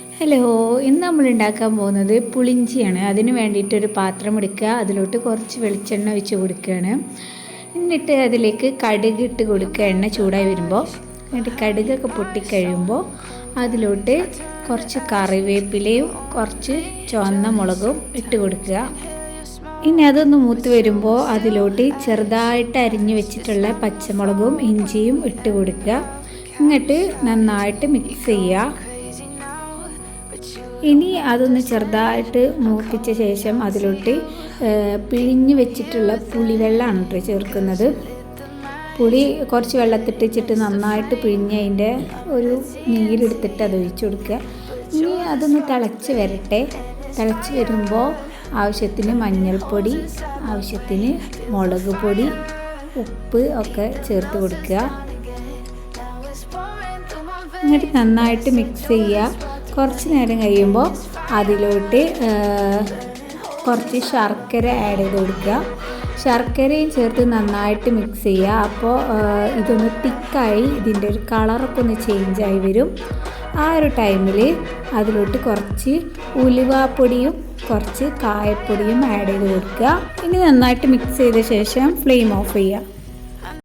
Hello, ഇന്ന് നമ്മൾ ഉണ്ടാക്കാൻ പോകുന്നത് പുളിഞ്ചിയാണ്. അതിന് വേണ്ടിയിട്ടൊരു പാത്രം എടുക്കുക, അതിലോട്ട് കുറച്ച് വെളിച്ചെണ്ണ ഒഴിച്ച് കൊടുക്കുകയാണ്. എന്നിട്ട് അതിലേക്ക് കടുക് ഇട്ട് കൊടുക്കുക. എണ്ണ ചൂടായി വരുമ്പോൾ എന്നിട്ട് കടുകൊക്കെ പൊട്ടിക്കഴിയുമ്പോൾ അതിലോട്ട് കുറച്ച് കറിവേപ്പിലയും കുറച്ച് ചുവന്ന മുളകും ഇട്ട് കൊടുക്കുക. ഇനി അതൊന്ന് മൂത്ത് വരുമ്പോൾ അതിലോട്ട് ചെറുതായിട്ട് അരിഞ്ഞു വെച്ചിട്ടുള്ള പച്ചമുളകും ഇഞ്ചിയും ഇട്ട് കൊടുക്കുക. എന്നിട്ട് നന്നായിട്ട് മിക്സ് ചെയ്യുക. ഇനി അതൊന്ന് ചെറുതായിട്ട് മൂപ്പിച്ച ശേഷം അതിലോട്ട് പിഴിഞ്ഞ് വെച്ചിട്ടുള്ള പുളിവെള്ളമാണ് കേട്ടോ ചേർക്കുന്നത്. പുളി കുറച്ച് വെള്ളത്തിട്ടിച്ചിട്ട് നന്നായിട്ട് പിഴിഞ്ഞ് അതിൻ്റെ ഒരു നീരെടുത്തിട്ട് അത് ഒഴിച്ചു കൊടുക്കുക. ഇനി അതൊന്ന് തിളച്ച് വരട്ടെ. തിളച്ച് വരുമ്പോൾ ആവശ്യത്തിന് മഞ്ഞൾപ്പൊടി, ആവശ്യത്തിന് മുളക് പൊടി, ഉപ്പ് ഒക്കെ ചേർത്ത് കൊടുക്കുക. എന്നിട്ട് നന്നായിട്ട് മിക്സ് ചെയ്യുക. കുറച്ച് നേരം കഴിയുമ്പോൾ അതിലോട്ട് കുറച്ച് ശർക്കര ആഡ് ചെയ്ത് കൊടുക്കുക. ശർക്കരയും ചേർത്ത് നന്നായിട്ട് മിക്സ് ചെയ്യുക. അപ്പോൾ ഇതൊന്ന് തിക്കായി ഇതിൻ്റെ ഒരു കളറൊക്കെ ഒന്ന് ചേഞ്ചായി വരും. ആ ഒരു ടൈമിൽ അതിലോട്ട് കുറച്ച് ഉലുവാപ്പൊടിയും കുറച്ച് കായപ്പൊടിയും ആഡ് ചെയ്ത് കൊടുക്കുക. ഇനി നന്നായിട്ട് മിക്സ് ചെയ്ത ശേഷം ഫ്ലെയിം ഓഫ് ചെയ്യുക.